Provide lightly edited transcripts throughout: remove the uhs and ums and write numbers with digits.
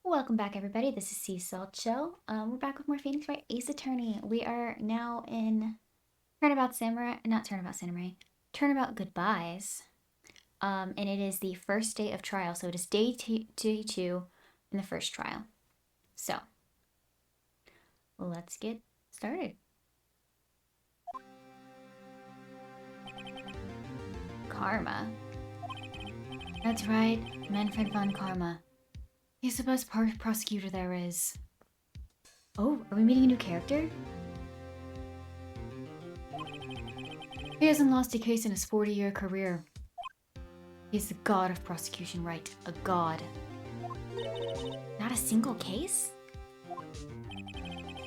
Welcome back, everybody. This is Sea Salt Show. We're back with more Phoenix Wright Ace Attorney. We are now in Turnabout Samurai, not Turnabout Samurai, Turnabout Goodbyes. And it is the first day of trial, so it is day two in the first trial. So, let's get started. Karma. That's right, Manfred von Karma. He's the best prosecutor there is. Oh, are we meeting a new character? He hasn't lost a case in his 40-year career. He's the god of prosecution, right? A god. Not a single case?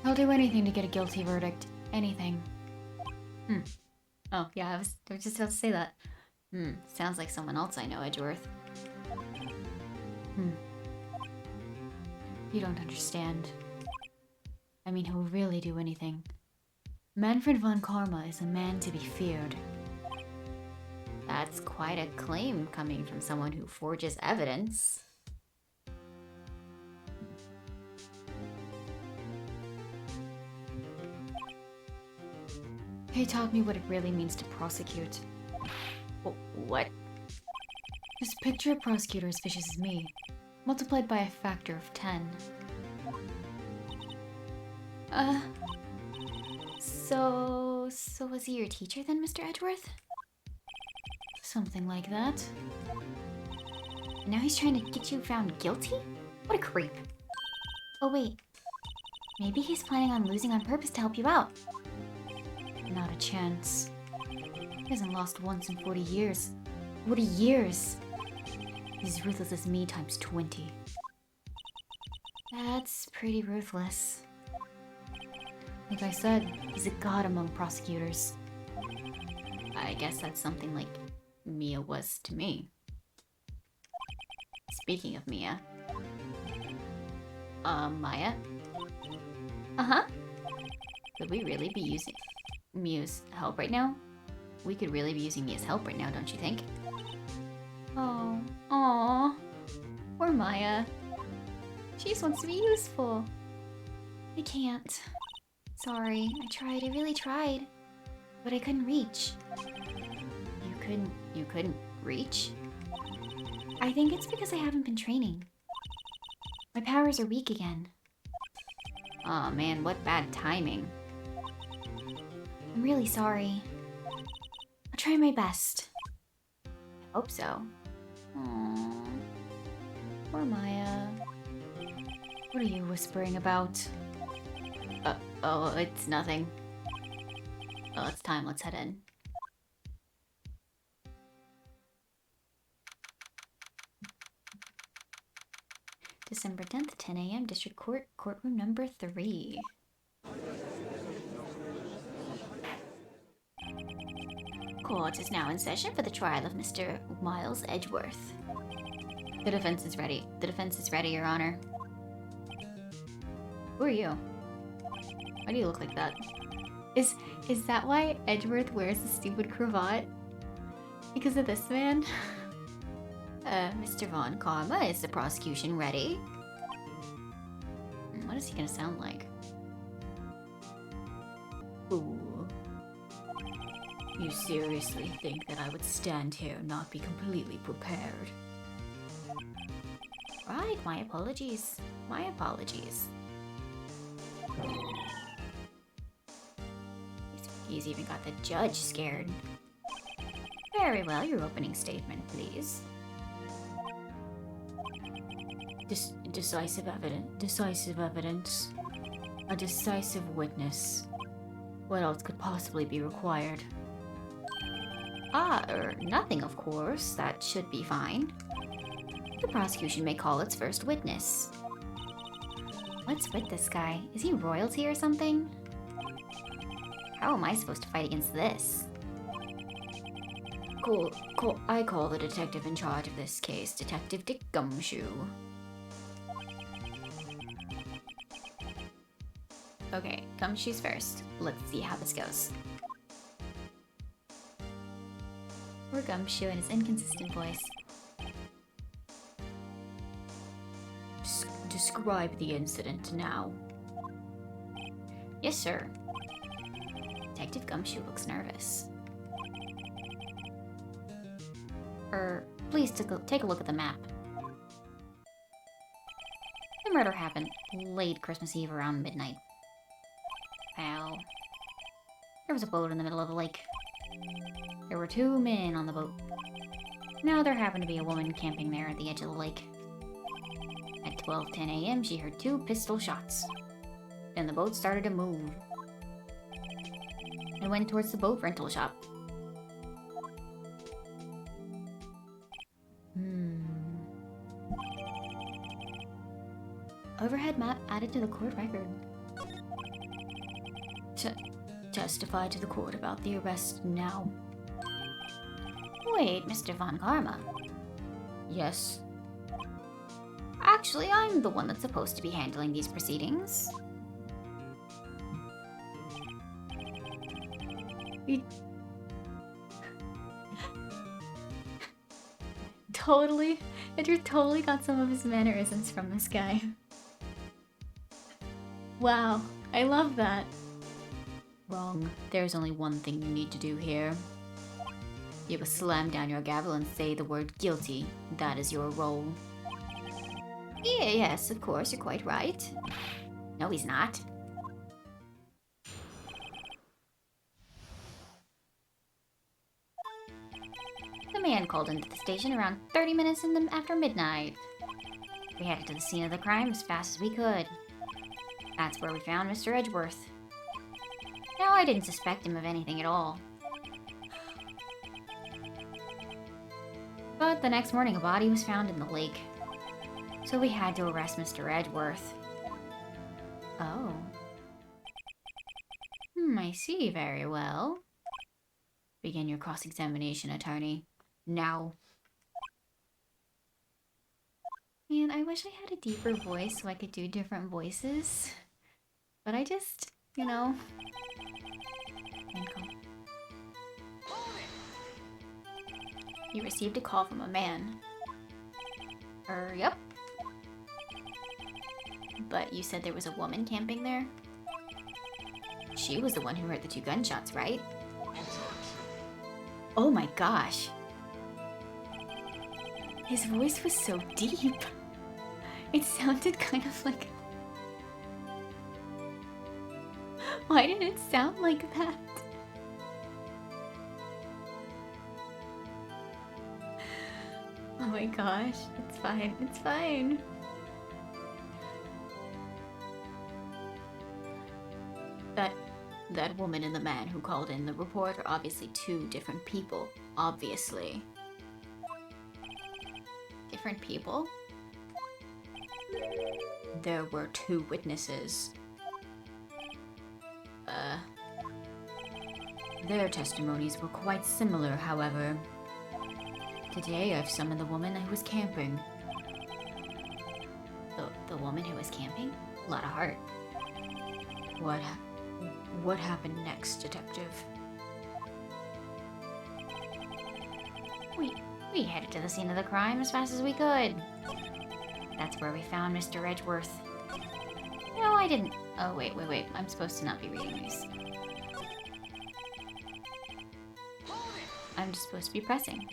He'll do anything to get a guilty verdict. Anything. Oh, yeah, I was just about to say that. Sounds like someone else I know, Edgeworth. You don't understand. I mean, he'll really do anything. Manfred von Karma is a man to be feared. That's quite a claim coming from someone who forges evidence. He taught me what it really means to prosecute. What? Just picture a prosecutor as vicious as me, multiplied by a factor of 10. So was he your teacher then, Mr. Edgeworth? Something like that. And now he's trying to get you found guilty? What a creep. Oh wait, maybe he's planning on losing on purpose to help you out. Not a chance. He hasn't lost once in 40 years. 40 years! He's as ruthless as me times 20. That's pretty ruthless. Like I said, he's a god among prosecutors. I guess that's something like Mia was to me. Speaking of Mia. Maya? Uh-huh. Could we really be using Mia's help right now? We could really be using Mia's help right now, don't you think? Oh, poor Maya. She just wants to be useful. I can't. Sorry, I really tried. But I couldn't reach. You couldn't reach? I think it's because I haven't been training. My powers are weak again. Aw, man, what bad timing. I'm really sorry. I'll try my best. I hope so. Aww. Poor Maya. What are you whispering about? Oh, it's nothing. Oh, it's time. Let's head in. December 10th, 10 a.m. District Court, courtroom number 3. Court is now in session for the trial of Mr. Miles Edgeworth. The defense is ready. The defense is ready, Your Honor. Who are you? Why do you look like that? Is that why Edgeworth wears a stupid cravat? Because of this man? Mr. Von Karma, is the prosecution ready? What is he gonna sound like? Ooh. You seriously think that I would stand here and not be completely prepared? Right, my apologies. My apologies. He's even got the judge scared. Very well, your opening statement, please. Decisive evidence. A decisive witness. What else could possibly be required? Nothing, of course. That should be fine. The prosecution may call its first witness. What's with this guy? Is he royalty or something? How am I supposed to fight against this? I call the detective in charge of this case, Detective Dick Gumshoe. Okay, Gumshoe's first. Let's see how this goes. Poor Gumshoe and his inconsistent voice. Describe the incident now. Yes, sir. Detective Gumshoe looks nervous. Please take a look at the map. The murder happened late Christmas Eve around midnight. Well, there was a boat in the middle of the lake. There were 2 men on the boat. Now there happened to be a woman camping there at the edge of the lake. At 12:10 a.m., she heard 2 pistol shots. Then the boat started to move. It went towards the boat rental shop. Overhead map added to the court record. Testify to the court about the arrest now. Wait, Mr. Von Karma. Yes. Actually, I'm the one that's supposed to be handling these proceedings. Andrew totally got some of his mannerisms from this guy. Wow, I love that. Wrong. There's only one thing you need to do here. You will slam down your gavel and say the word guilty. That is your role. Yes, of course, you're quite right. No, he's not. The man called into the station around 30 minutes after midnight. We headed to the scene of the crime as fast as we could. That's where we found Mr. Edgeworth. No, I didn't suspect him of anything at all. But the next morning, a body was found in the lake. So we had to arrest Mr. Edgeworth. Oh. I see very well. Begin your cross-examination, attorney. Now. Man, I wish I had a deeper voice so I could do different voices. But I just, you know... You received a call from a man. Yep. But you said there was a woman camping there? She was the one who heard the 2 gunshots, right? Oh my gosh. His voice was so deep. It sounded kind of like... Why did it sound like that? Oh my gosh, it's fine, it's fine. That woman and the man who called in the report are obviously 2 different people. Obviously. Different people? There were 2 witnesses. Their testimonies were quite similar, however. Today I've summoned the woman who was camping. The woman who was camping? A lot of heart. What happened next, detective? We headed to the scene of the crime as fast as we could. That's where we found Mr. Edgeworth. No, I didn't. Oh, wait. I'm supposed to not be reading these. I'm just supposed to be pressing.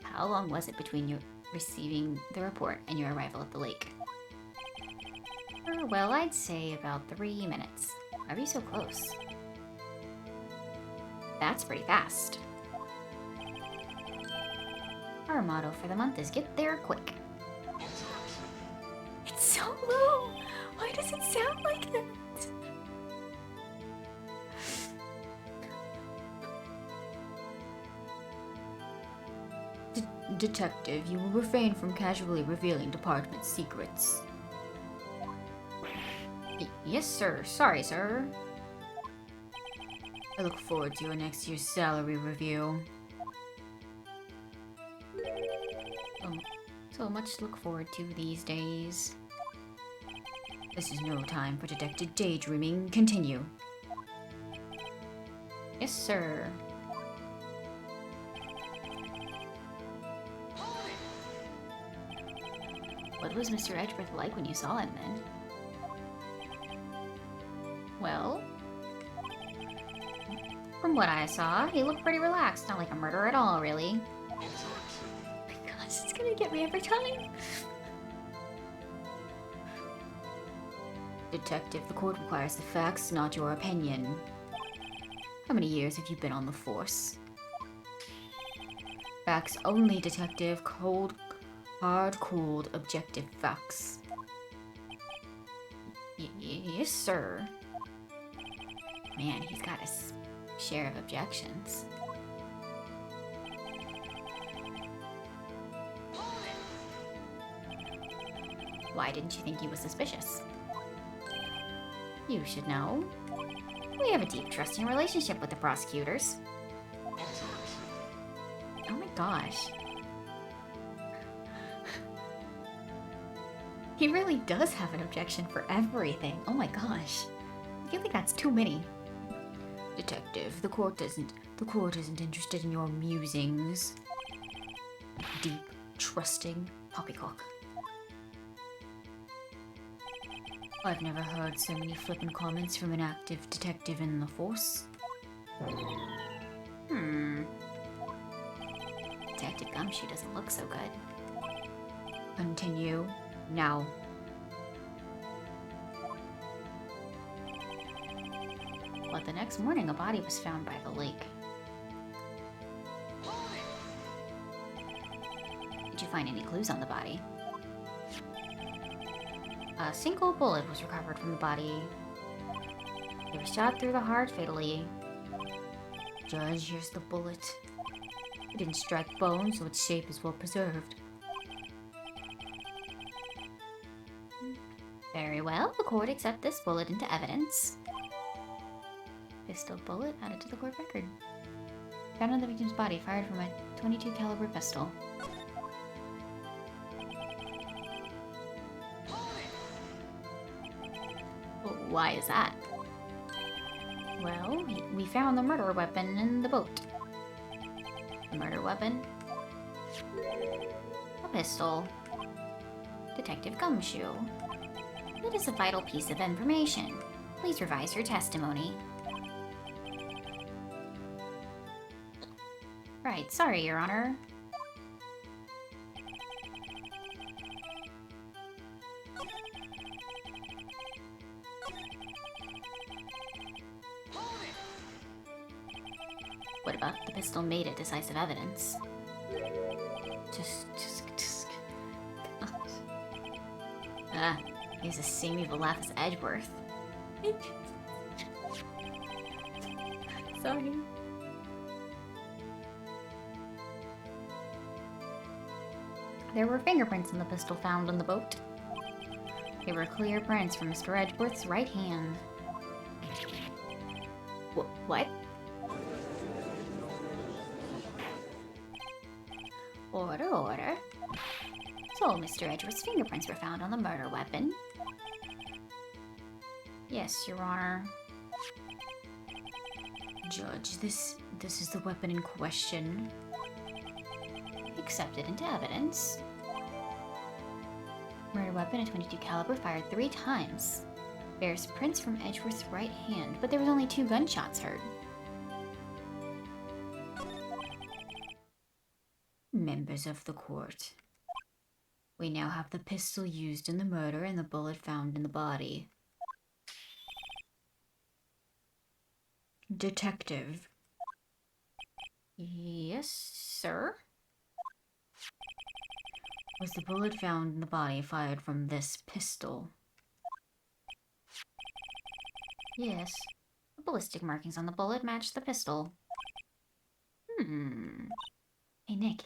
How long was it between you receiving the report and your arrival at the lake? Well, I'd say about 3 minutes. Why are you so close? That's pretty fast. Our motto for the month is get there quick. It's so low! Why does it sound like that? Detective, you will refrain from casually revealing department secrets. Yes, sir. Sorry, sir. I look forward to your next year's salary review. So much to look forward to these days. This is no time for detective daydreaming. Continue. Yes, sir. was Mr. Edgeworth like when you saw him then? Well, from what I saw, he looked pretty relaxed. Not like a murderer at all, really. Oh my gosh, it's gonna get me every time. Detective, the court requires the facts, not your opinion. How many years have you been on the force? Facts only, detective. Cold, hard-cooled, objective facts. Yes, sir. Man, he's got a share of objections. Why didn't you think he was suspicious? You should know. We have a deep, trusting relationship with the prosecutors. Oh my gosh. He really does have an objection for everything. Oh my gosh. I feel like that's too many. Detective, the court isn't interested in your musings. Deep, trusting poppycock. I've never heard so many flippant comments from an active detective in the force. Detective Gumshoe doesn't look so good. Continue now. But the next morning, a body was found by the lake. Did you find any clues on the body? A single bullet was recovered from the body. It was shot through the heart fatally. Judge, here's the bullet. It didn't strike bone, so its shape is well preserved. Very well, the court accepts this bullet into evidence. Pistol bullet added to the court record. Found on the victim's body, fired from a .22 caliber pistol. Why is that? Well, we found the murder weapon in the boat. The murder weapon? A pistol. Detective Gumshoe. It is a vital piece of information. Please revise your testimony. Right, sorry, Your Honor. What about the pistol made it decisive evidence? Just. He's the same evil laugh as Edgeworth. Sorry. There were fingerprints on the pistol found on the boat. They were clear prints from Mr. Edgeworth's right hand. What? Order. So, Mr. Edgeworth's fingerprints were found on the murder weapon. Yes, Your Honor. Judge, this is the weapon in question. Accepted into evidence. Murder weapon, a .22 caliber, fired 3 times. Bears prints from Edgeworth's right hand, but there was only 2 gunshots heard. Members of the court. We now have the pistol used in the murder and the bullet found in the body. Detective. Yes, sir? Was the bullet found in the body fired from this pistol? Yes. The ballistic markings on the bullet matched the pistol. Hey, Nick.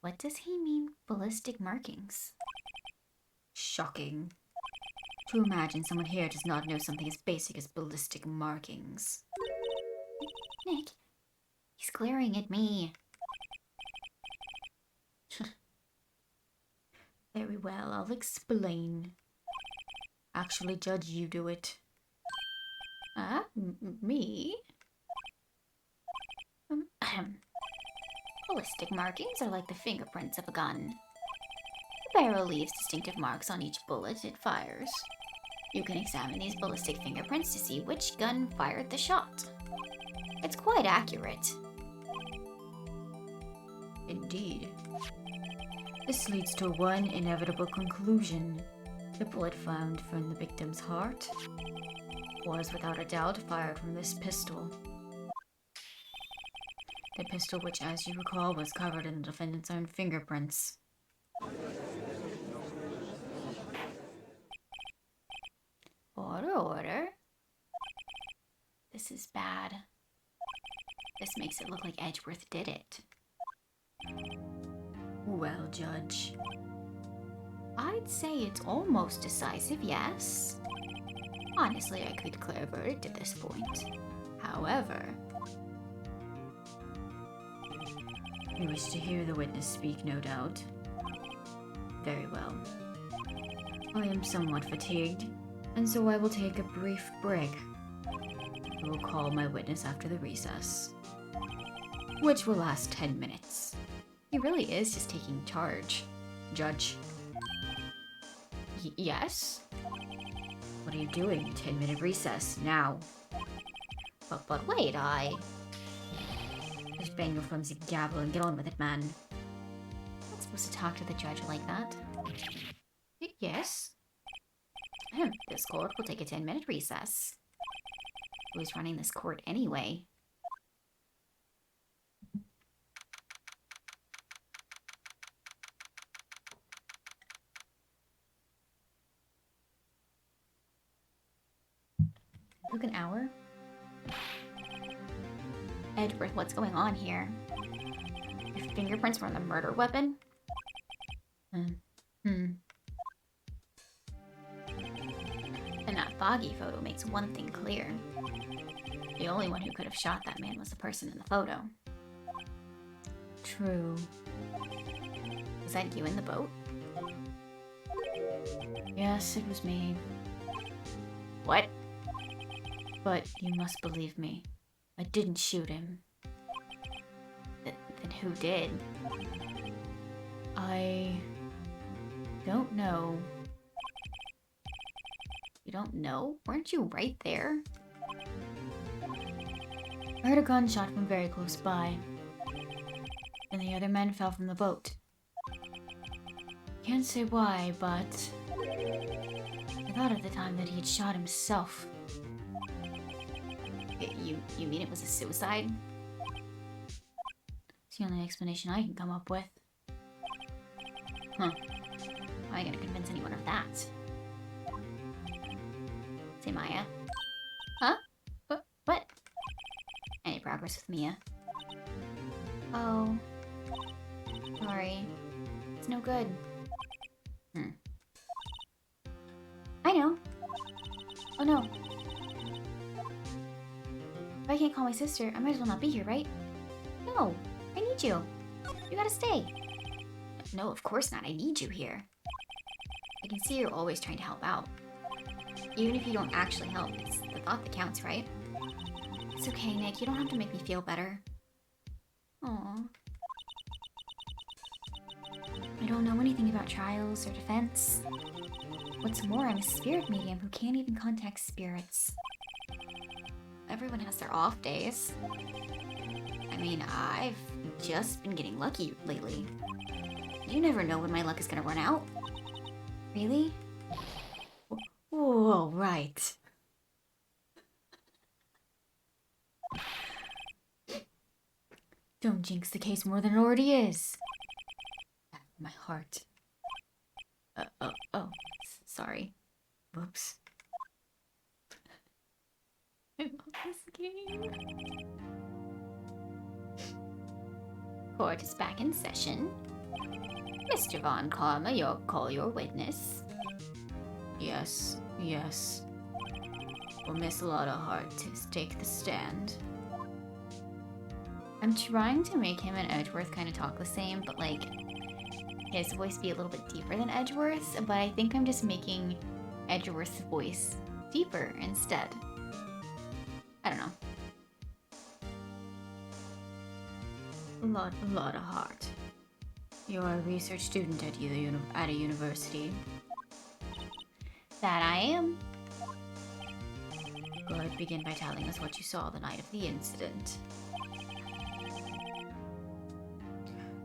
What does he mean, ballistic markings? Shocking. To imagine someone here does not know something as basic as ballistic markings. Nick, he's glaring at me. Very well, I'll explain. Actually, Judge, you do it. Me? Ballistic markings are like the fingerprints of a gun. barrel leaves distinctive marks on each bullet it fires. You can examine these ballistic fingerprints to see which gun fired the shot. It's quite accurate. Indeed. This leads to one inevitable conclusion. The bullet found from the victim's heart was without a doubt fired from this pistol. The pistol which, as you recall, was covered in the defendant's own fingerprints. Order. This is bad. This makes it look like Edgeworth did it. Well, Judge. I'd say it's almost decisive, yes. Honestly, I could declare a verdict at this point. However... You wish to hear the witness speak, no doubt. Very well. I am somewhat fatigued, and so I will take a brief break. I will call my witness after the recess, which will last 10 minutes. He really is just taking charge, Judge. Yes? What are you doing? 10-minute recess, now. But wait, Just bang your flimsy gavel and get on with it, man. I'm not supposed to talk to the judge like that. Yes? This court will take a 10-minute recess. Who's running this court anyway? Took an hour? Edgeworth, what's going on here? Your fingerprints were on the murder weapon? And that foggy photo makes one thing clear. The only one who could have shot that man was the person in the photo. True. Was that you in the boat? Yes, it was me. What? But you must believe me. I didn't shoot him. Then who did? I don't know. You don't know? Weren't you right there? I heard a gunshot from very close by. And the other men fell from the boat. Can't say why, but I thought at the time that he had shot himself. You mean it was a suicide? It's the only explanation I can come up with. Huh. How am I gonna convince anyone of that? Say, Maya. Huh? What? Any progress with Mia? Oh. Sorry. It's no good. I know. Oh no. If I can't call my sister, I might as well not be here, right? No, I need you. You gotta stay. No, of course not. I need you here. I can see you're always trying to help out. Even if you don't actually help, it's the thought that counts, right? It's okay, Nick. You don't have to make me feel better. Aww. I don't know anything about trials or defense. What's more, I'm a spirit medium who can't even contact spirits. Everyone has their off days. I mean, I've just been getting lucky lately. You never know when my luck is gonna run out. Really? Whoa, right. Don't jinx the case more than it already is. My heart. Sorry. Whoops. I love this game. Court is back in session. Mr. Von Karma, call your witness. Yes. Will Miss Lotta Hart take the stand? I'm trying to make him and Edgeworth kind of talk the same, but like his voice be a little bit deeper than Edgeworth's, but I think I'm just making Edgeworth's voice deeper instead. I don't know. Lotta Hart. You're a research student at a university. That I am. Good. Begin by telling us what you saw the night of the incident.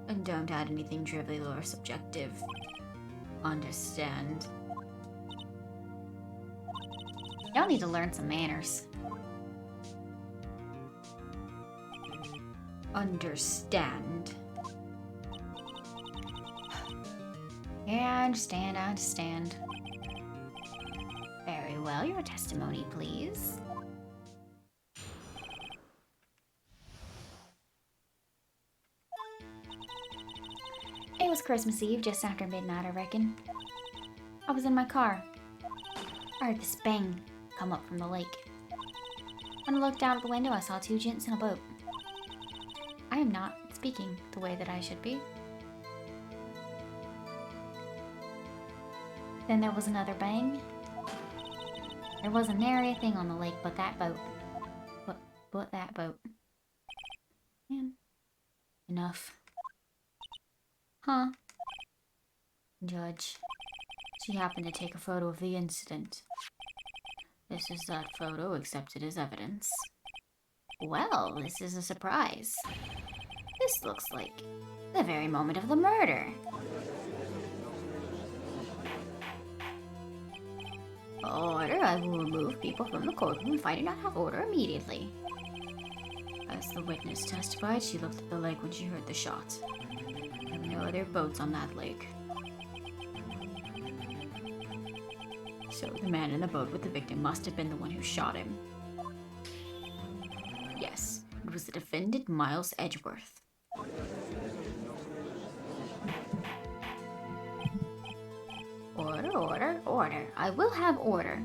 And don't add anything trivial or subjective. Understand. Y'all need to learn some manners. Understand. Yeah, I understand. Very well, your testimony, please. It was Christmas Eve, just after midnight, I reckon. I was in my car. I heard this bang come up from the lake. When I looked out of the window, I saw two gents in a boat. I am not speaking the way that I should be. Then there was another bang. There wasn't nary a thing on the lake but that boat. But that boat. Man. Enough. Huh? Judge. She happened to take a photo of the incident. This is that photo accepted as evidence. Well, this is a surprise. This looks like the very moment of the murder. Order, I will remove people from the courtroom if I do not have order immediately. As the witness testified, she looked at the lake when she heard the shot. There were no other boats on that lake. So the man in the boat with the victim must have been the one who shot him. Yes, it was the defendant, Miles Edgeworth. Order. I will have order.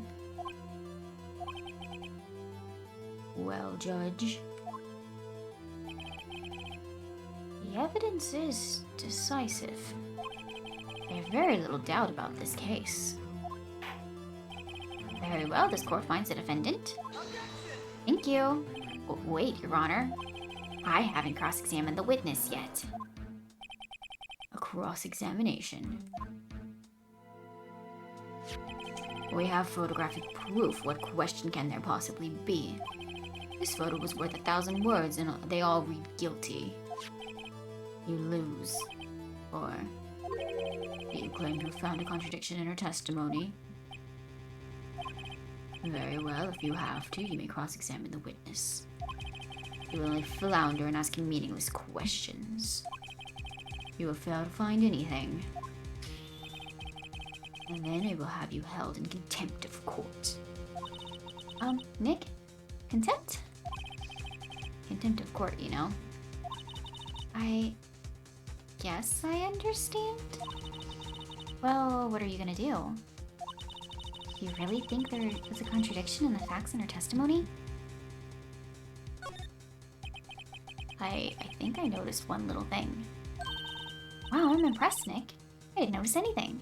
Well, Judge. The evidence is decisive. There's very little doubt about this case. Very well, this court finds the defendant. Thank you. Wait, Your Honor. I haven't cross-examined the witness yet. A cross-examination. We have photographic proof. What question can there possibly be? This photo was worth 1,000 words and they all read guilty. You lose. Or you claim to have found a contradiction in her testimony. Very well, if you have to, you may cross-examine the witness. You will only flounder in asking meaningless questions. You will fail to find anything. And then I will have you held in contempt of court. Nick? Contempt? Contempt of court, you know. I guess I understand. Well, what are you gonna do? You really think there was a contradiction in the facts in her testimony? I think I noticed one little thing. Wow, I'm impressed, Nick. I didn't notice anything.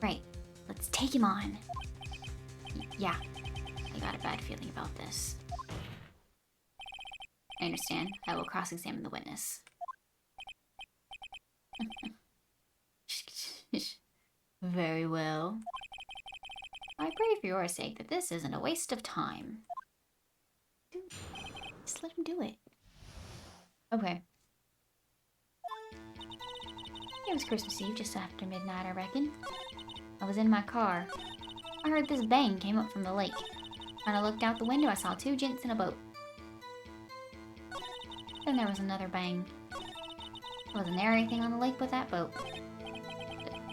Right, let's take him on. Yeah, I got a bad feeling about this. I understand. I will cross-examine the witness. Very well. I pray for your sake that this isn't a waste of time. Just let him do it. Okay. It was Christmas Eve, just after midnight, I reckon. I was in my car. I heard this bang came up from the lake. When I looked out the window, I saw two gents in a boat. Then there was another bang. Wasn't there anything on the lake but that boat?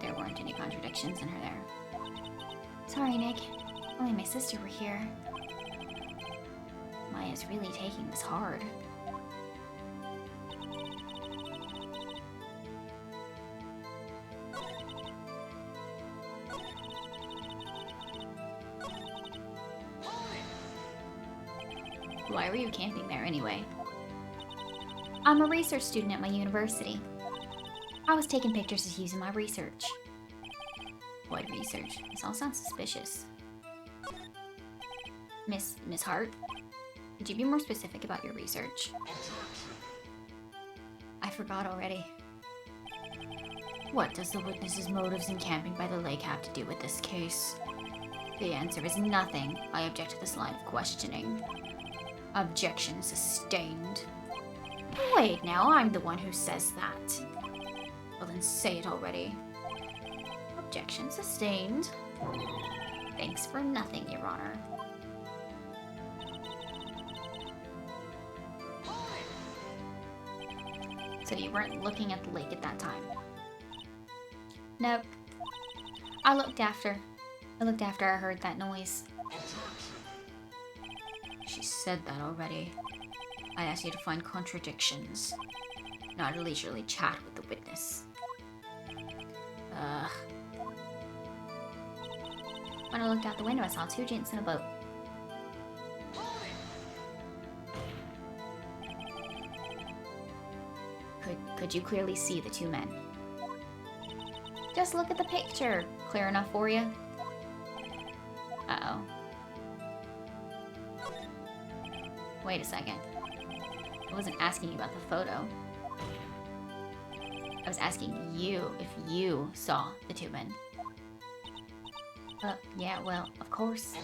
There weren't any contradictions in her there. Sorry, Nick. Only my sister were here. Maya's really taking this hard. Why were you camping there anyway? I'm a research student at my university. I was taking pictures as using my research. What research? This all sounds suspicious. Miss Hart? Could you be more specific about your research? I forgot already. What does the witness's motives in camping by the lake have to do with this case? The answer is nothing. I object to this line of questioning. Objection sustained. Wait now, I'm the one who says that. Well then say it already. Objection sustained. Thanks for nothing, Your Honor. So you weren't looking at the lake at that time? Nope. I looked after I heard that noise. She said that already. I asked you to find contradictions, not a leisurely chat with the witness. When I looked out the window, I saw two gents in a boat. Could you clearly see the two men? Just look at the picture. Clear enough for you? Uh-oh. Wait a second. I wasn't asking you about the photo. I was asking you if you saw the two men. Yeah, well, of course.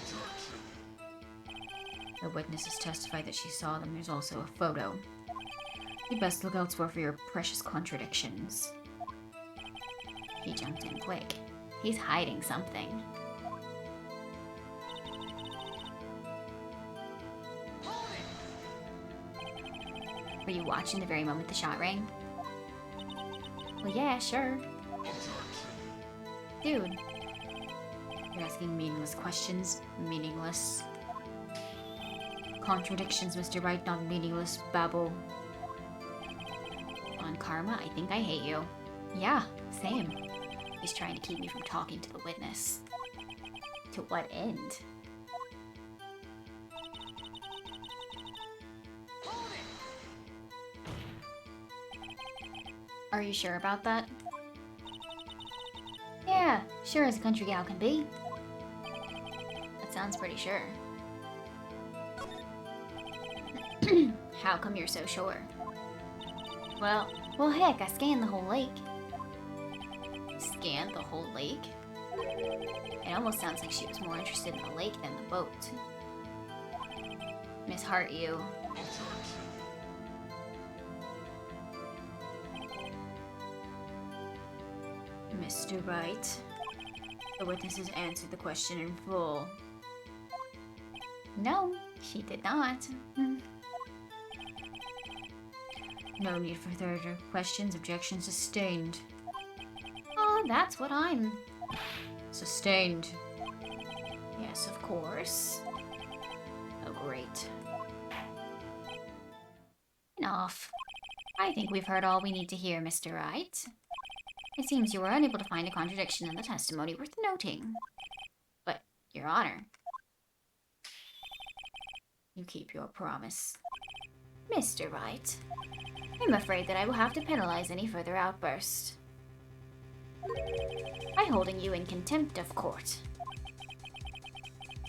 The witness has testified that she saw them. There's also a photo. You best look elsewhere for your precious contradictions. He jumped in quick. He's hiding something. Were you watching the very moment the shot rang? Well, yeah, sure. Dude. You're asking meaningless questions. Meaningless. Contradictions, Mr. Wright, not meaningless babble. On karma, I think I hate you. Yeah, same. He's trying to keep me from talking to the witness. To what end? Are you sure about that? Yeah, sure as a country gal can be. That sounds pretty sure. How come you're so sure? Well, heck, I scanned the whole lake. Scanned the whole lake? It almost sounds like she was more interested in the lake than the boat. Miss Hart, you. Mr. Wright, the witness has answered the question in full. No, she did not. No need for further questions. Objection sustained. Oh, that's what I'm... Sustained. Yes, of course. Oh, great. Enough. I think we've heard all we need to hear, Mr. Wright. It seems you were unable to find a contradiction in the testimony worth noting. But, Your Honor, you keep your promise. Mr. Wright, I'm afraid that I will have to penalize any further outburst by holding you in contempt of court.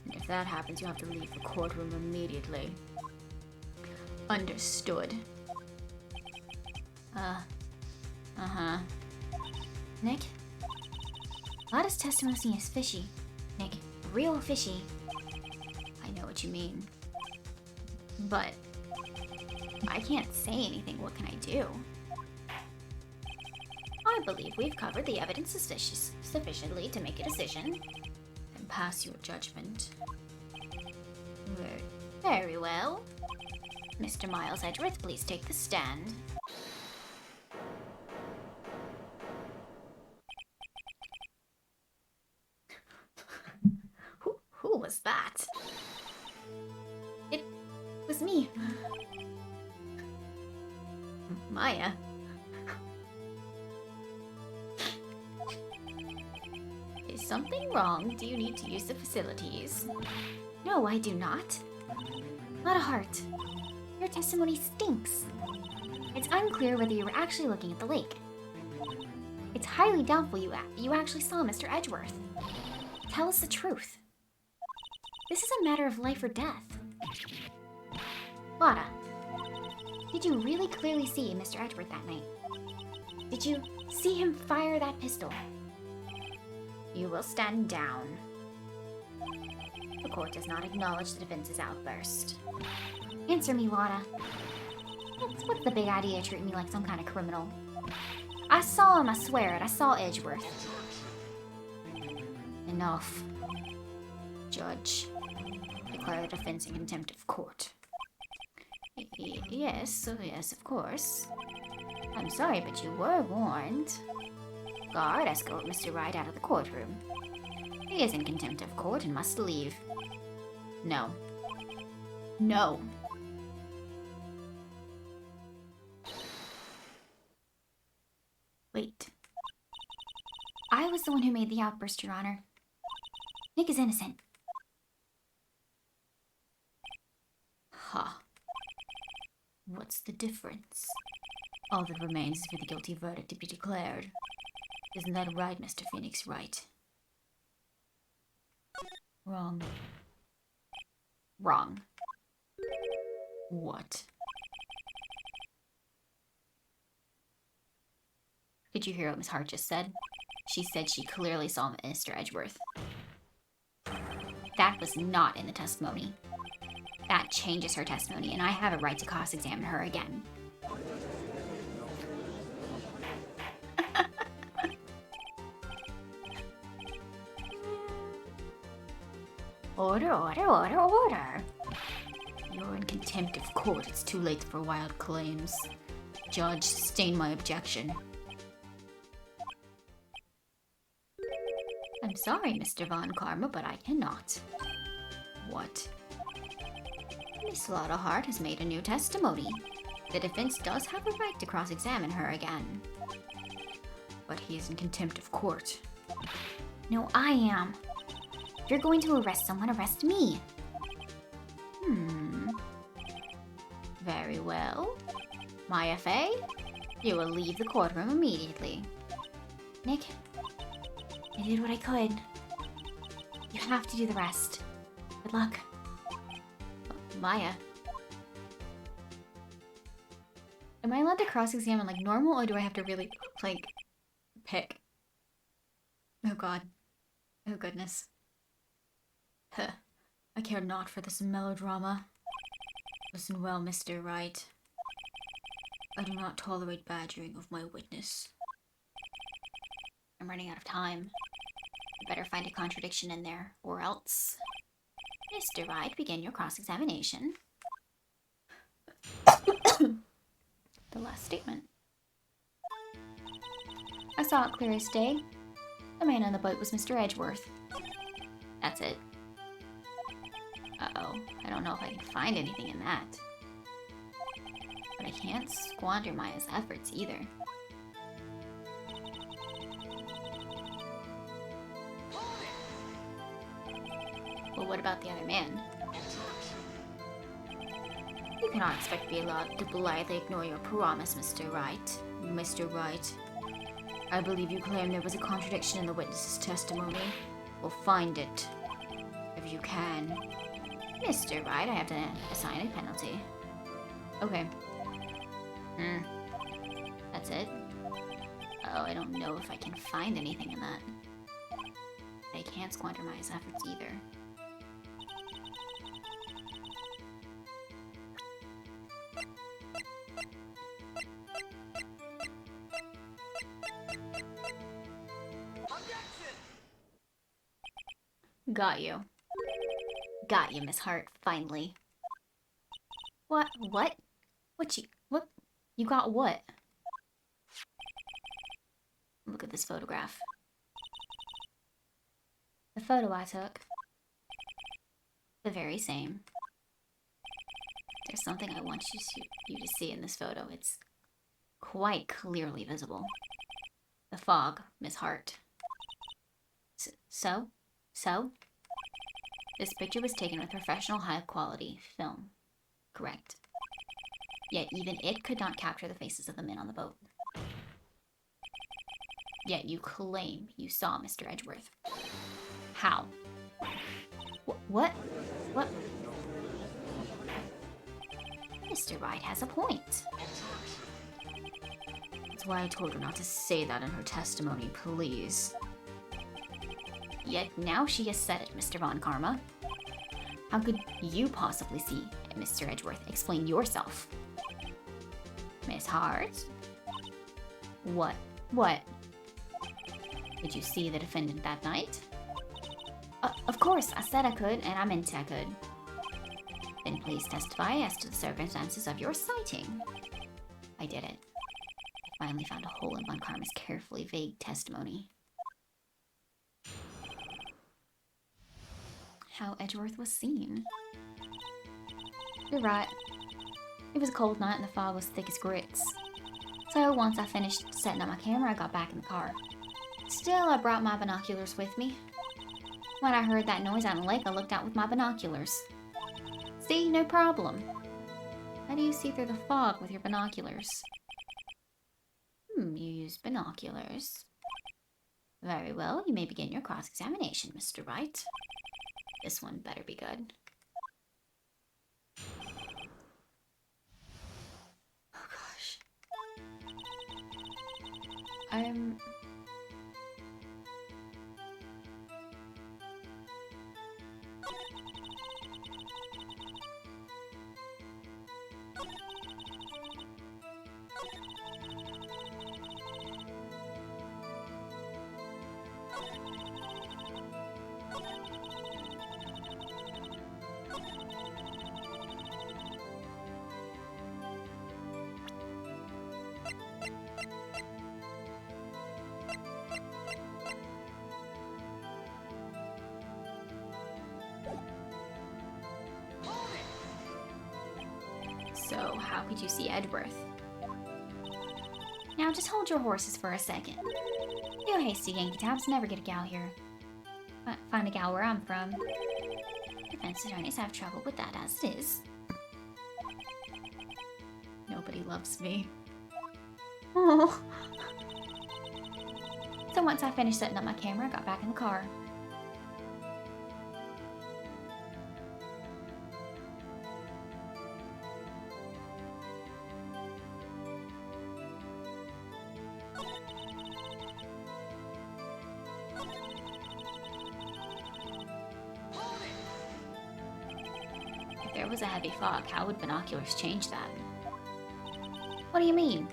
And if that happens, you'll have to leave the courtroom immediately. Understood. Uh-huh. Nick? Lada's testimony is fishy. Nick, real fishy. I know what you mean. But I can't say anything. What can I do? I believe we've covered the evidence sufficiently to make a decision and pass your judgment. Very well. Mr. Miles Edgeworth, please take the stand. Who was that? It was me. Maya. Is something wrong? Do you need to use the facilities? No, I do not. Not a heart. Your testimony stinks. It's unclear whether you were actually looking at the lake. It's highly doubtful you actually saw Mr. Edgeworth. Tell us the truth. This is a matter of life or death. Lada. Did you really clearly see Mr. Edgeworth that night? Did you see him fire that pistol? You will stand down. The court does not acknowledge the defense's outburst. Answer me, Lana. What's the big idea treating me like some kind of criminal? I saw him, I swear it. I saw Edgeworth. Enough. Judge. Declare the defense in contempt of court. Yes, of course. I'm sorry, but you were warned. Guard, escort Mr. Wright out of the courtroom. He is in contempt of court and must leave. No. No. Wait. I was the one who made the outburst, Your Honor. Nick is innocent. Ha. What's the difference? All that remains is for the guilty verdict to be declared. Isn't that right, Mr. Phoenix Wright? Wrong. Wrong. What? Did you hear what Miss Hart just said? She said she clearly saw Mr. Edgeworth. That was not in the testimony. That changes her testimony, and I have a right to cross-examine her again. Order, order, order, order. You're in contempt of court. It's too late for wild claims. Judge, sustain my objection. I'm sorry, Mr. Von Karma, but I cannot. What? Miss Lotta Hart has made a new testimony. The defense does have a right to cross-examine her again. But he is in contempt of court. No, I am. If you're going to arrest someone, arrest me. Very well. My FA, you will leave the courtroom immediately. Nick, I did what I could. You have to do the rest. Good luck. Maya. Am I allowed to cross-examine like normal, or do I have to really, like, pick? Oh god. Oh goodness. Huh. I care not for this melodrama. Listen well, Mr. Wright. I do not tolerate badgering of my witness. I'm running out of time. I better find a contradiction in there, or else. Mr. Wright, begin your cross-examination. The last statement. I saw it clear as day. The man on the boat was Mr. Edgeworth. That's it. Uh-oh. I don't know if I can find anything in that. But I can't squander Maya's efforts either. Well, what about the other man? You cannot expect to be allowed to blithely ignore your promise, Mr. Wright. Mr. Wright, I believe you claim there was a contradiction in the witness's testimony. We'll find it, if you can. Mr. Wright, I have to assign a penalty. Okay. That's it? Oh, I don't know if I can find anything in that. I can't squander my efforts either. Got you. Got you, Miss Hart, finally. What? What? What? You got what? Look at this photograph. The photo I took. The very same. There's something I want you to see in this photo. It's quite clearly visible. The fog, Miss Hart. So? This picture was taken with professional high-quality film. Correct. Yet even it could not capture the faces of the men on the boat. Yet you claim you saw Mr. Edgeworth. How? What? What? Mr. Wright has a point. That's why I told her not to say that in her testimony, please. Yet now she has said it, Mr. Von Karma. How could you possibly see it, Mr. Edgeworth? Explain yourself. Miss Hart? What? What? Did you see the defendant that night? Of course, I said I could, and I meant I could. Then please testify as to the circumstances of your sighting. I did it. I finally found a hole in Von Karma's carefully vague testimony. How Edgeworth was seen. You're right. It was a cold night and the fog was thick as grits. So once I finished setting up my camera, I got back in the car. Still, I brought my binoculars with me. When I heard that noise out in the lake, I looked out with my binoculars. See, no problem. How do you see through the fog with your binoculars? You use binoculars. Very well, you may begin your cross-examination, Mr. Wright. This one better be good. Oh gosh. So, how could you see Edgeworth? Now, just hold your horses for a second. You hasty Yankee tabs never get a gal here. Find a gal where I'm from. Defense attorneys have trouble with that as it is. Nobody loves me. Oh. So once I finished setting up my camera, I got back in the car. If there was a heavy fog, how would binoculars change that? What do you mean?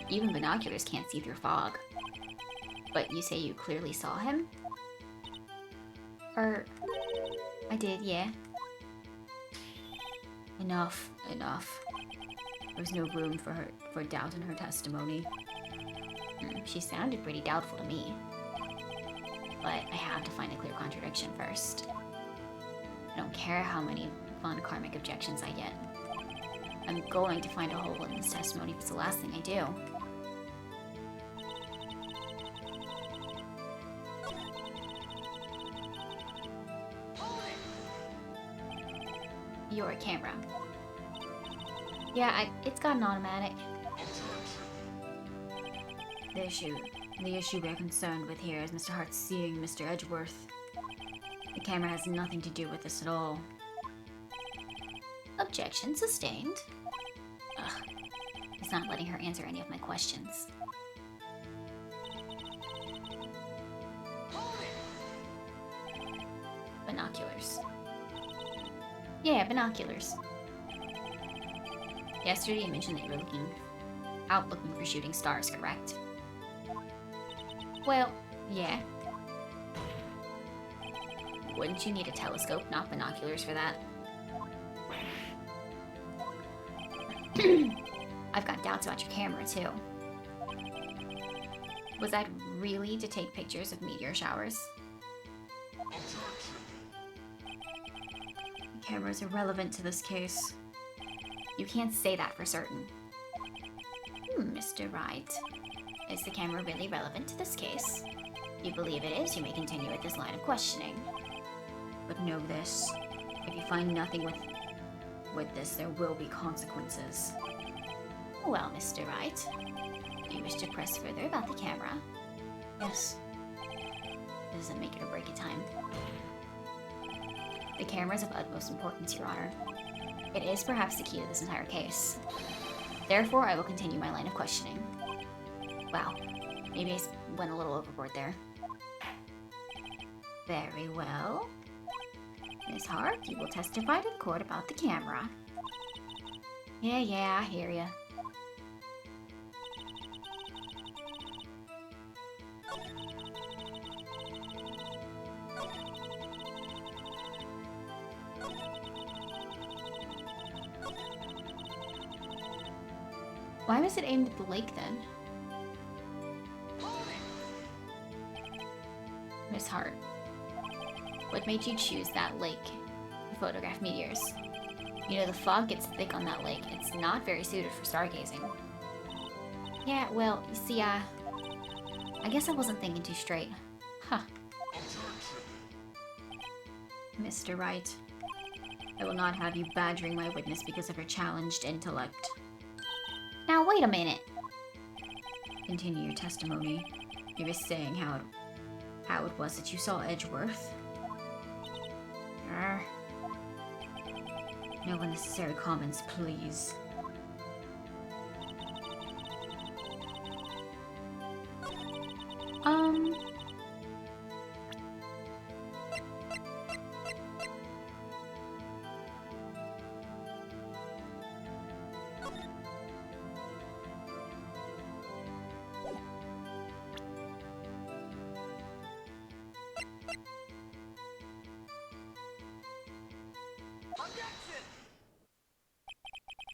Even binoculars can't see through fog. But you say you clearly saw him? I did, yeah. Enough. There's no room for doubt in her testimony. She sounded pretty doubtful to me. But I have to find a clear contradiction first. I don't care how many Von Karmic objections I get. I'm going to find a hole in this testimony if it's the last thing I do. Your camera. Yeah, it's got an automatic. The issue we're concerned with here is Mr. Hart seeing Mr. Edgeworth. The camera has nothing to do with this at all. Objection sustained. Ugh. He's not letting her answer any of my questions. Binoculars. Yeah, binoculars. Yesterday you mentioned that you were looking for shooting stars, correct? Well, yeah. Wouldn't you need a telescope, not binoculars, for that? I've got doubts about your camera, too. Was that really to take pictures of meteor showers? The camera's irrelevant to this case. You can't say that for certain. Mr. Wright. Is the camera really relevant to this case? If you believe it is, you may continue with this line of questioning. But know this. If you find nothing with this, there will be consequences. Well, Mr. Wright, do you wish to press further about the camera? Yes. Doesn't make it or break it time. The camera is of utmost importance, Your Honor. It is perhaps the key to this entire case. Therefore, I will continue my line of questioning. Wow, maybe I went a little overboard there. Very well. Miss Hart, you will testify to the court about the camera. Yeah, I hear ya. Why was it aimed at the lake then? Miss Hart, what made you choose that lake to photograph meteors? You know, the fog gets thick on that lake. It's not very suited for stargazing. Yeah, well, you see, I guess I wasn't thinking too straight. Huh. Mr. Wright, I will not have you badgering my witness because of her challenged intellect. Now, wait a minute. Continue your testimony. You were saying how it was that you saw Edgeworth. No unnecessary comments, please.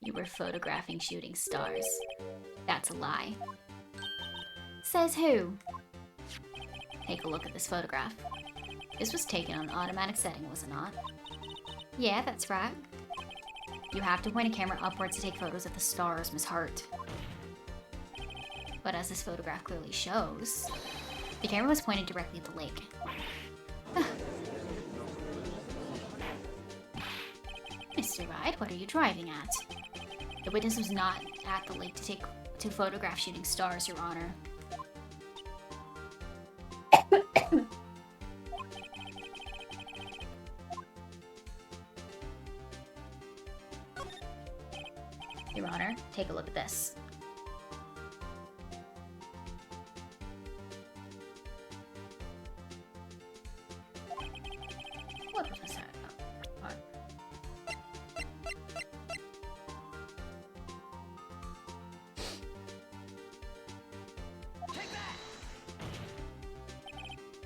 You were photographing shooting stars. That's a lie. Says who? Take a look at this photograph. This was taken on automatic setting, was it not? Yeah, that's right. You have to point a camera upwards to take photos of the stars, Miss Hart. But as this photograph clearly shows, the camera was pointed directly at the lake. Mr. Wright, what are you driving at? The witness was not at the lake to photograph shooting stars, Your Honor. Your Honor, take a look at this. What was that?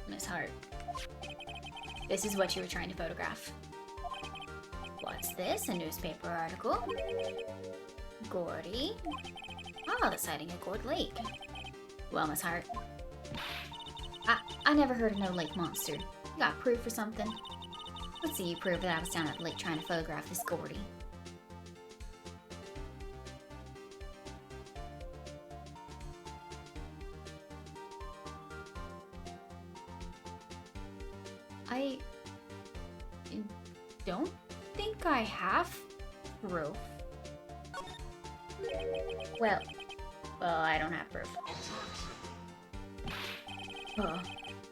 Miss Hart, this is what you were trying to photograph. What's this? A newspaper article? Gordy? Ah, the sighting at Gord Lake. Well, Miss Hart, I never heard of no lake monster. You got proof or something? Let's see you prove that I was down at the lake trying to photograph this Gordy. I don't think I have proof. Well, I don't have proof.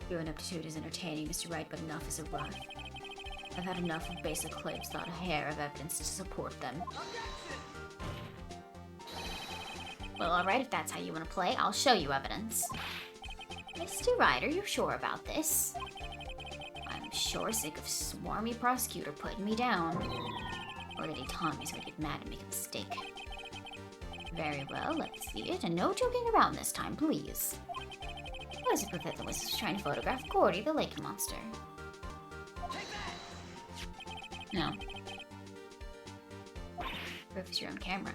Your ineptitude is entertaining, Mr. Wright, but enough is a run. I've had enough of basic claims without a hair of evidence to support them. Well, alright, if that's how you want to play, I'll show you evidence. Mr. Wright, are you sure about this? I'm sure sick of swarmy prosecutor putting me down. Or did he taunt me so I get mad and make a mistake? Very well, let's see it, and no joking around this time, please. What does it prove that the witness was trying to photograph Gordy, the lake monster? No. Proof is your own camera.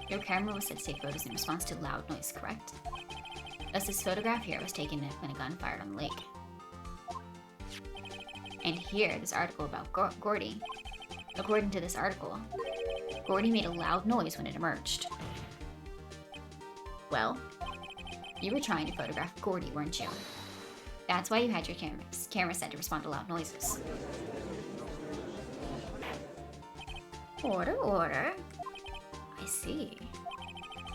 Your camera was set to take photos in response to loud noise, correct? Thus, this photograph here was taken when a gun fired on the lake. And here, this article about Gordy. According to this article, Gordy made a loud noise when it emerged. Well, you were trying to photograph Gordy, weren't you? That's why you had your camera set to respond to loud noises. Order. I see.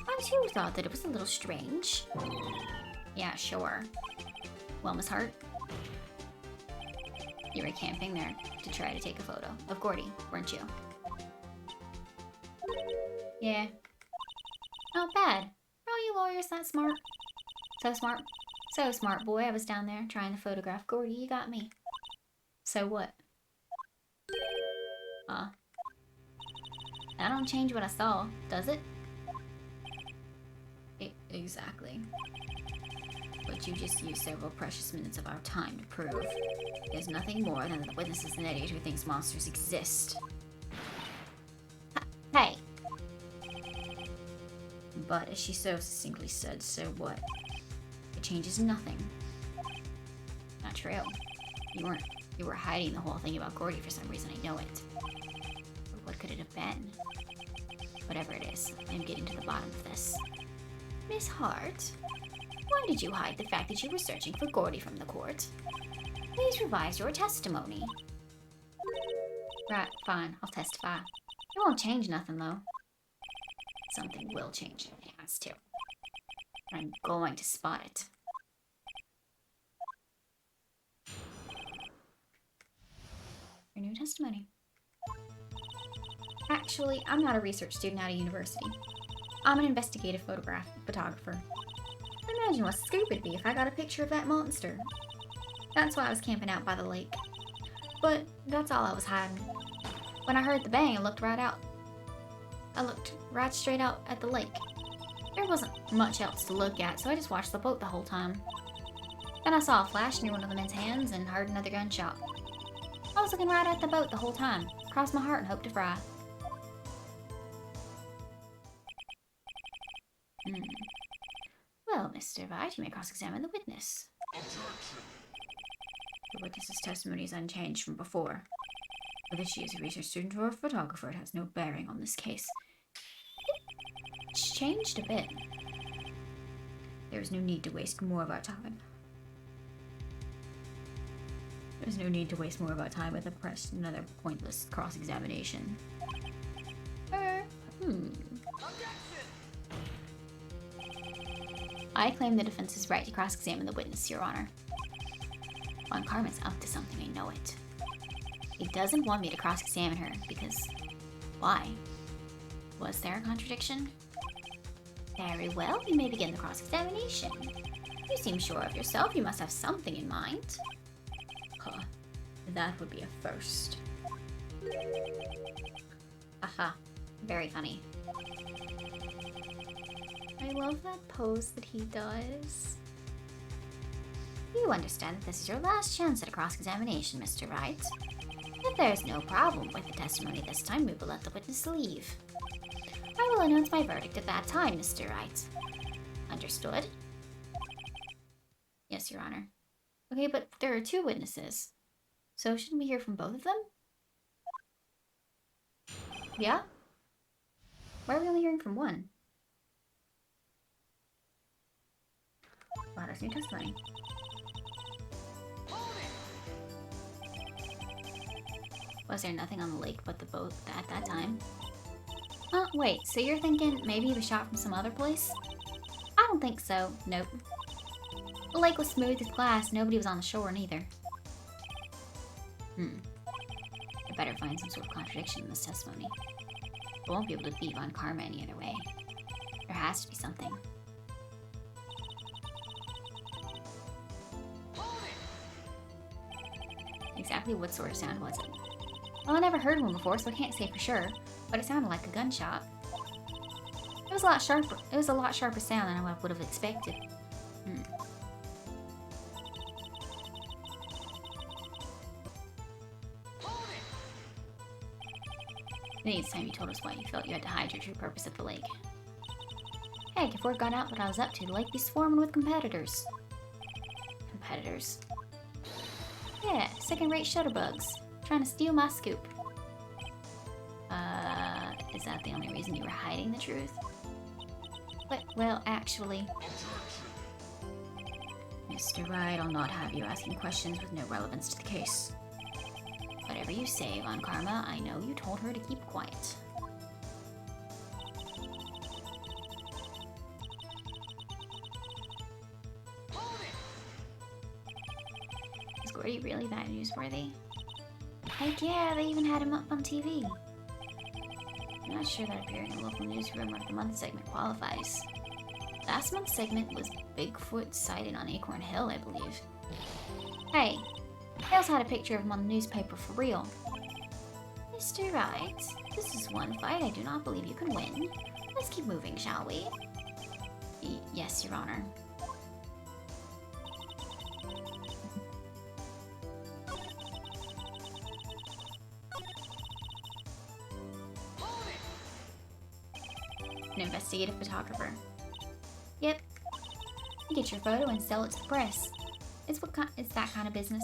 I too thought that it was a little strange. Yeah, sure. Well, Miss Hart, you were camping there to try to take a photo of Gordy, weren't you? Yeah. Not bad. Are all you lawyers that smart? So smart. So smart, boy. I was down there trying to photograph Gordy. You got me. So what? That don't change what I saw, does it? Exactly. But you just used several precious minutes of our time to prove there's nothing more than the witness is an idiot who thinks monsters exist. Hey! But as she so succinctly said, so what? It changes nothing. Not true. You were hiding the whole thing about Gordy for some reason, I know it. But what could it have been? Whatever it is, I'm getting to the bottom of this. Miss Hart, why did you hide the fact that you were searching for Gordy from the court? Please revise your testimony. Right, fine, I'll testify. It won't change nothing, though. Something will change. It has to. I'm going to spot it. Your new testimony. Actually, I'm not a research student at a university. I'm an investigative photographer. Imagine what scoop it'd be if I got a picture of that monster. That's why I was camping out by the lake. But that's all I was hiding. When I heard the bang, I looked right out. I looked right straight out at the lake. There wasn't much else to look at, so I just watched the boat the whole time. Then I saw a flash near one of the men's hands and heard another gunshot. I was looking right at the boat the whole time. Crossed my heart and hoped to fry. Well, Mr. Wright, you may cross-examine the witness. Objection. The witness's testimony is unchanged from before. Whether she is a research student or a photographer, it has no bearing on this case. It's changed a bit. There is no need to waste more of our time. There's no need to waste more of our time with another pointless cross-examination. I claim the defense's right to cross-examine the witness, Your Honor. Von Karman's up to something, I know it. He doesn't want me to cross-examine her because... Why? Was there a contradiction? Very well, you may begin the cross-examination. You seem sure of yourself, you must have something in mind. Huh. That would be a first. Aha. Very funny. I love that pose that he does. You understand that this is your last chance at a cross-examination, Mr. Wright. If there is no problem with the testimony this time, we will let the witness leave. I will announce my verdict at that time, Mr. Wright. Understood? Yes, Your Honor. Okay, but there are two witnesses. So shouldn't we hear from both of them? Yeah? Why are we only hearing from one? Wow, that's new testimony. Was there nothing on the lake but the boat at that time? Wait, so you're thinking maybe he was shot from some other place? I don't think so, nope. The lake was smooth as glass, nobody was on the shore neither. I better find some sort of contradiction in this testimony. I won't be able to beat Von Karma any other way. There has to be something. Exactly what sort of sound was it? Well, I never heard one before, so I can't say for sure, but it sounded like a gunshot. It was a lot sharper. It was a lot sharper sound than I would have expected. I think it's time you told us why you felt you had to hide your true purpose at the lake. Heck, if word got out what I was up to, the lake be swarming with competitors. Competitors? Yeah, second-rate shutterbugs. Trying to steal my scoop. Is that the only reason you were hiding the truth? But, well, actually... Mr. Wright, I'll not have you asking questions with no relevance to the case. Whatever you say, Von Karma, I know you told her to keep quiet. Is Gordy really that newsworthy? Heck yeah, they even had him up on TV. I'm not sure that appearing in a local newsroom of the month segment qualifies. Last month's segment was Bigfoot sighted on Acorn Hill, I believe. Hey, they also had a picture of him on the newspaper for real. Mr. Wright, this is one fight I do not believe you can win. Let's keep moving, shall we? Yes, Your Honor. An investigative photographer. Yep. You get your photo and sell it to the press. It's that kind of business.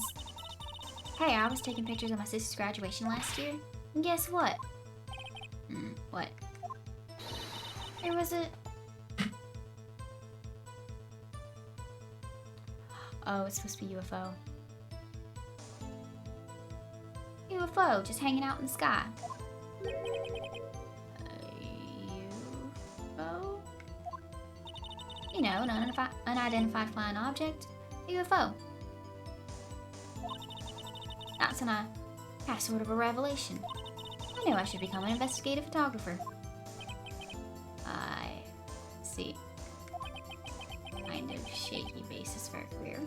Hey, I was taking pictures of my sister's graduation last year, and guess what? What? There was a... Oh, it's supposed to be UFO. UFO, just hanging out in the sky. UFO? You know, an unidentified flying object. UFO. That's when I had sort of a revelation. I knew I should become an investigative photographer. I see. Kind of shaky basis for a career.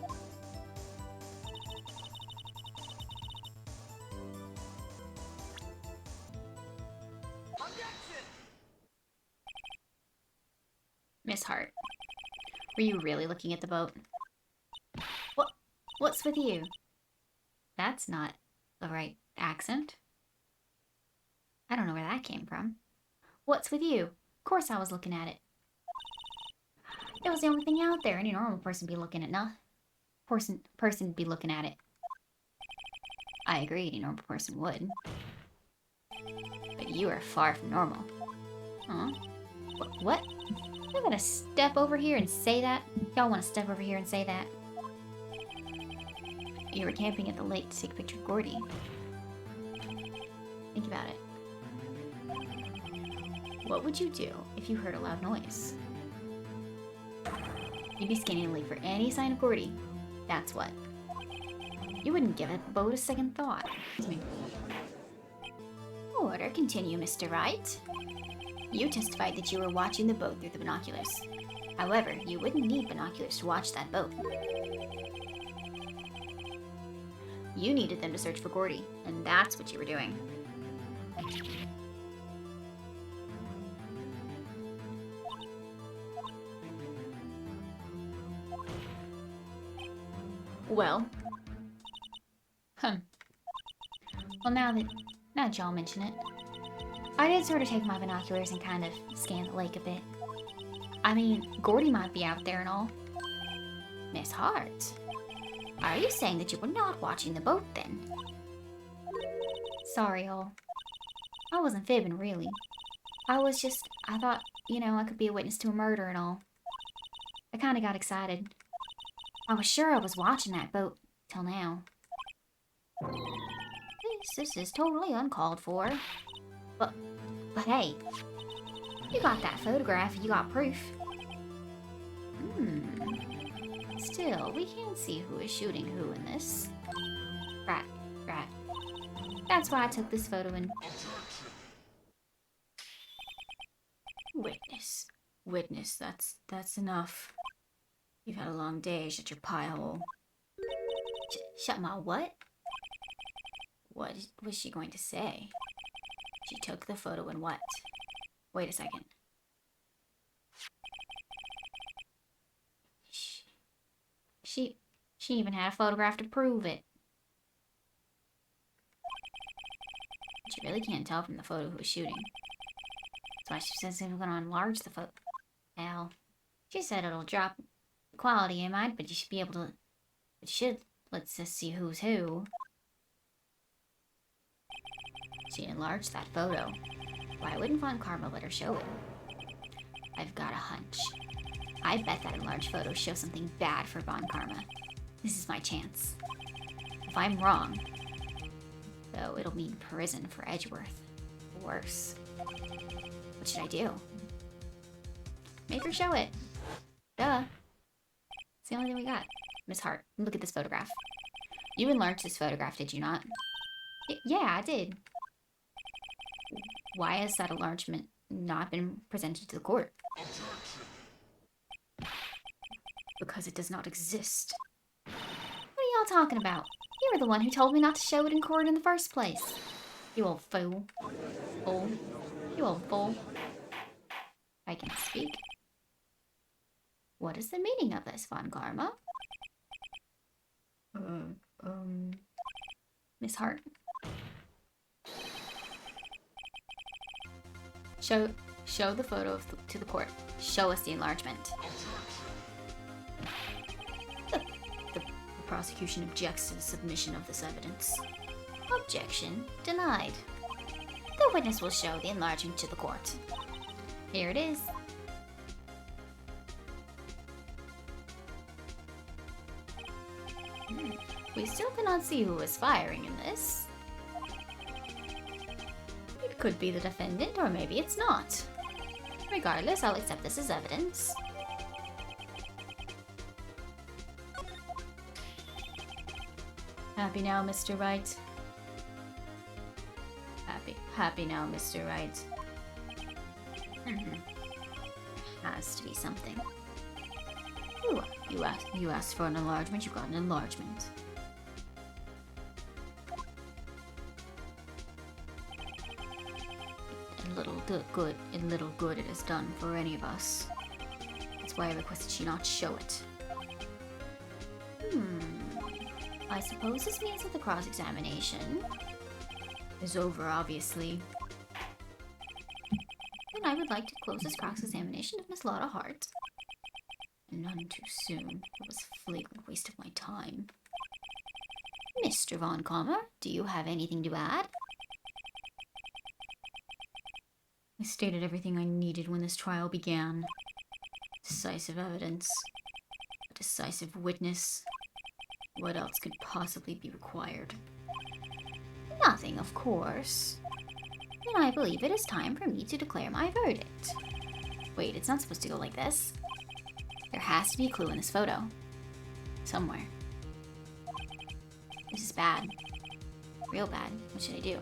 Miss Hart, were you really looking at the boat? What's with you? That's not the right accent. I don't know where that came from. What's with you? Of course I was looking at it. It was the only thing out there. Any normal person be looking at person be looking at it. I agree, any normal person would. But you are far from normal. Huh? What? You gotta step over here and say that? Y'all wanna step over here and say that? You were camping at the lake to take a picture of Gordy. Think about it. What would you do if you heard a loud noise? You'd be scanning the lake for any sign of Gordy. That's what. You wouldn't give a boat a second thought. Order continue, Mr. Wright. You testified that you were watching the boat through the binoculars. However, you wouldn't need binoculars to watch that boat. You needed them to search for Gordy, and that's what you were doing. Well. Well, now that y'all mention it, I did sort of take my binoculars and kind of scan the lake a bit. I mean, Gordy might be out there and all. Miss Hart, are you saying that you were not watching the boat then? Sorry, all. I wasn't fibbing, really. I thought, you know, I could be a witness to a murder and all. I kind of got excited. I was sure I was watching that boat, till now. This is totally uncalled for. But hey, you got that photograph, you got proof. Still, we can't see who is shooting who in this. Right. That's why I took this photo and... Witness, that's enough. You've had a long day, shut your pie hole. Shut my what? What was she going to say? She took the photo and what? Wait a second. She even had a photograph to prove it. But you really can't tell from the photo who was shooting. That's why she says we're going to enlarge the photo. Hell, she said it'll drop the quality in mind, but you should be able to... It should let us see who's who. She enlarged that photo. Why wouldn't Von Karma let her show it? I've got a hunch. I bet that enlarged photo shows something bad for Von Karma. This is my chance. If I'm wrong, though, it'll mean prison for Edgeworth. Worse. What should I do? Make her show it. Duh. It's the only thing we got. Miss Hart, look at this photograph. You enlarged this photograph, did you not? Yeah, I did. Why has that enlargement not been presented to the court? Because it does not exist. What are y'all talking about? You were the one who told me not to show it in court in the first place. You old fool. Fool. You old fool. I can speak. What is the meaning of this, Von Karma? Miss Hart. Show the photo to the court. Show us the enlargement. The prosecution objects to the submission of this evidence. Objection denied. The witness will show the enlargement to the court. Here it is. We still cannot see who is firing in this. It could be the defendant, or maybe it's not. Regardless, I'll accept this as evidence. Happy now, Mr. Wright? Happy now, Mr. Wright. Has to be something. Ooh, you asked for an enlargement, you got an enlargement. Little good it has done for any of us. That's why I requested she not show it. I suppose this means that the cross-examination is over, obviously. Then I would like to close this cross-examination of Miss Lotta Hart. And none too soon. It was a flagrant waste of my time. Mr. Von Kammer, do you have anything to add? I stated everything I needed when this trial began. Decisive evidence. A decisive witness. What else could possibly be required? Nothing, of course. Then I believe it is time for me to declare my verdict. Wait, it's not supposed to go like this. There has to be a clue in this photo. Somewhere. This is bad. Real bad. What should I do?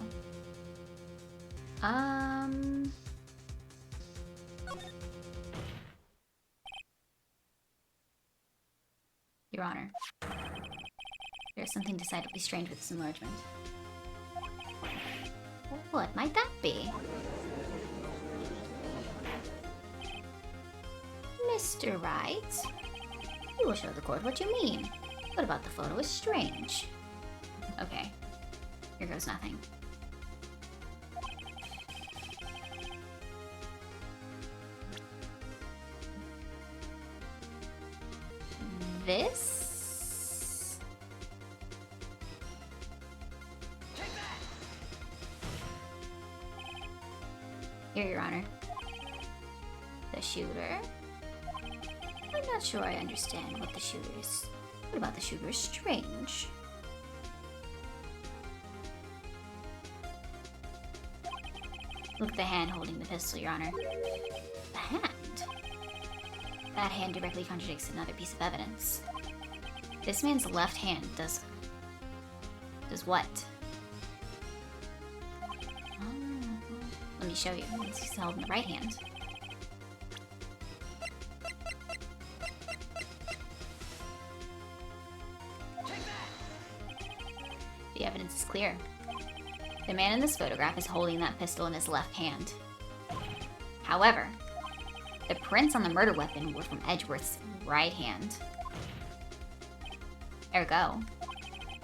Your Honor. There's something decidedly strange with this enlargement. What might that be? Mr. Wright? You will show the court what you mean. What about the photo is strange? Okay. Here goes nothing. This? Here, Your Honor. The shooter? I'm not sure I understand what the shooter is. What about the shooter is strange? Look at the hand holding the pistol, Your Honor. The hand? That hand directly contradicts another piece of evidence. This man's left hand does what? Let me show you. It's held in the right hand. The evidence is clear. The man in this photograph is holding that pistol in his left hand. However, the prints on the murder weapon were from Edgeworth's right hand. Ergo,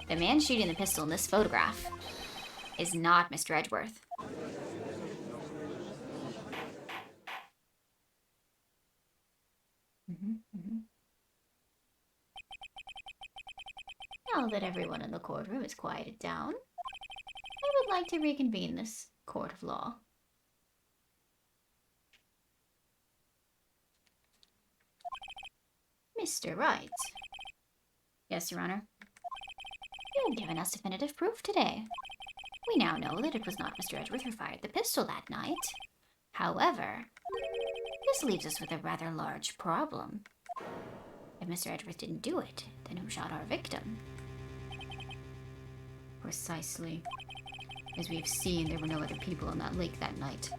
the man shooting the pistol in this photograph is not Mr. Edgeworth. Now that everyone in the courtroom is quieted down, I would like to reconvene this court of law. Mr. Wright. Yes, Your Honor. You have given us definitive proof today. We now know that it was not Mr. Edgeworth who fired the pistol that night. However, this leaves us with a rather large problem. If Mr. Edgeworth didn't do it, then who shot our victim? Precisely. As we've seen, there were no other people on that lake that night.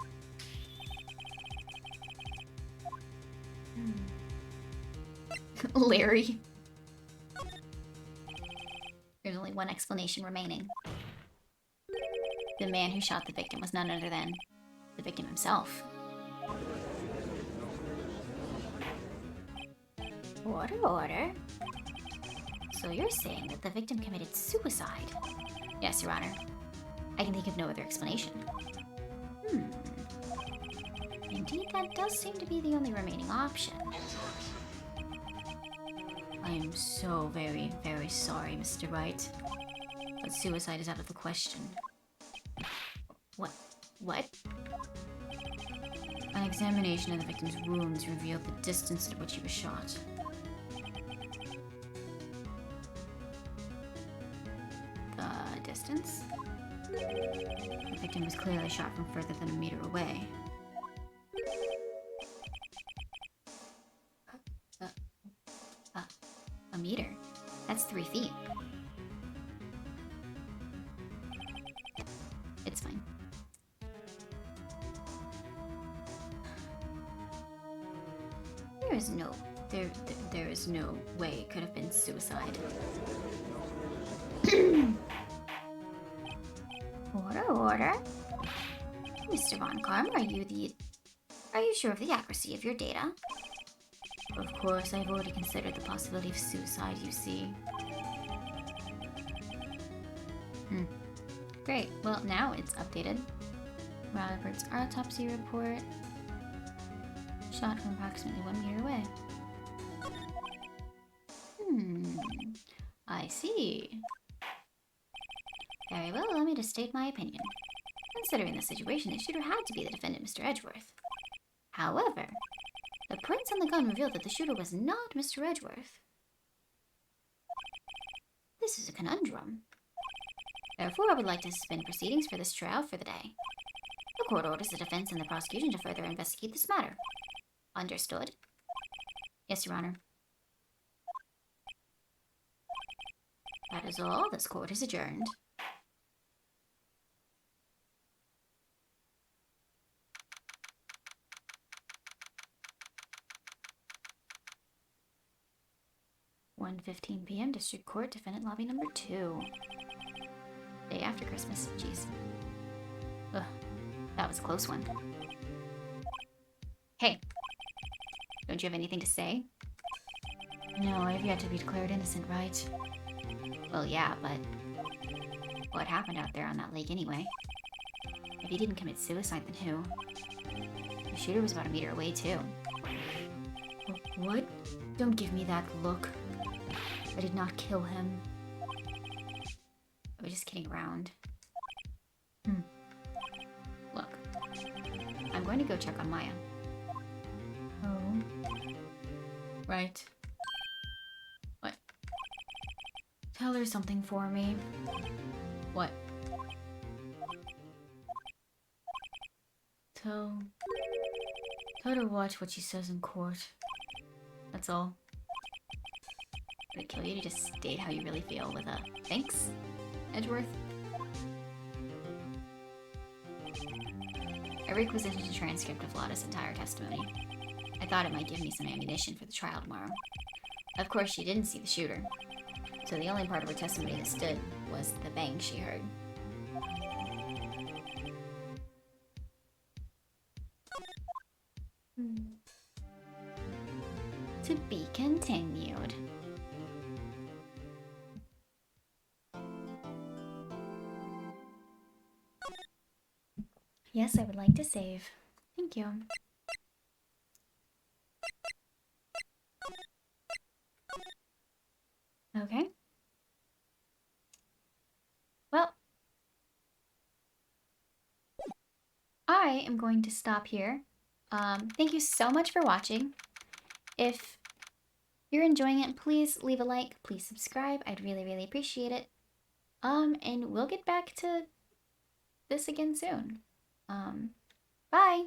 Larry. There's only one explanation remaining. The man who shot the victim was none other than the victim himself. Order. So you're saying that the victim committed suicide? Yes, Your Honor. I can think of no other explanation. Indeed, that does seem to be the only remaining option. I am so very, very sorry, Mr. Wright. But suicide is out of the question. What? An examination of the victim's wounds revealed the distance at which he was shot. The distance? The victim was clearly shot from further than a meter away. A meter? That's 3 feet. It's fine. There is no way it could have been suicide. Order. Mr. Von Karm, are you sure of the accuracy of your data? Of course, I've already considered the possibility of suicide, you see. Great. Well, now it's updated. Robert's autopsy report. Shot from approximately 1 meter away. I see. Very well, allow me to state my opinion. Considering the situation, the shooter had to be the defendant, Mr. Edgeworth. However, the prints on the gun revealed that the shooter was not Mr. Edgeworth. This is a conundrum. Therefore, I would like to suspend proceedings for this trial for the day. The court orders the defense and the prosecution to further investigate this matter. Understood? Yes, Your Honor. That is all. This court is adjourned. "1:15 p.m. District Court, Defendant Lobby Number 2. Day after Christmas. Jeez. Ugh, that was a close one. Hey, don't you have anything to say? No, I have yet to be declared innocent, right? Well, yeah, but what happened out there on that lake anyway? If he didn't commit suicide, then who? The shooter was about a meter away, too. What? Don't give me that look. I did not kill him. I was just kidding around. Look, I'm going to go check on Maya. Oh. Right. What? Tell her something for me. What? Tell her to watch what she says in court. That's all. Would it kill you to just state how you really feel with a thanks, Edgeworth? I requisitioned a transcript of Lotta's entire testimony. I thought it might give me some ammunition for the trial tomorrow. Of course, she didn't see the shooter, so the only part of her testimony that stood was the bang she heard. To be continued. Yes, I would like to save. Thank you. Okay. Well, I am going to stop here. Thank you so much for watching. If you're enjoying it, please leave a like, please subscribe. I'd really, really appreciate it. And we'll get back to this again soon. Bye!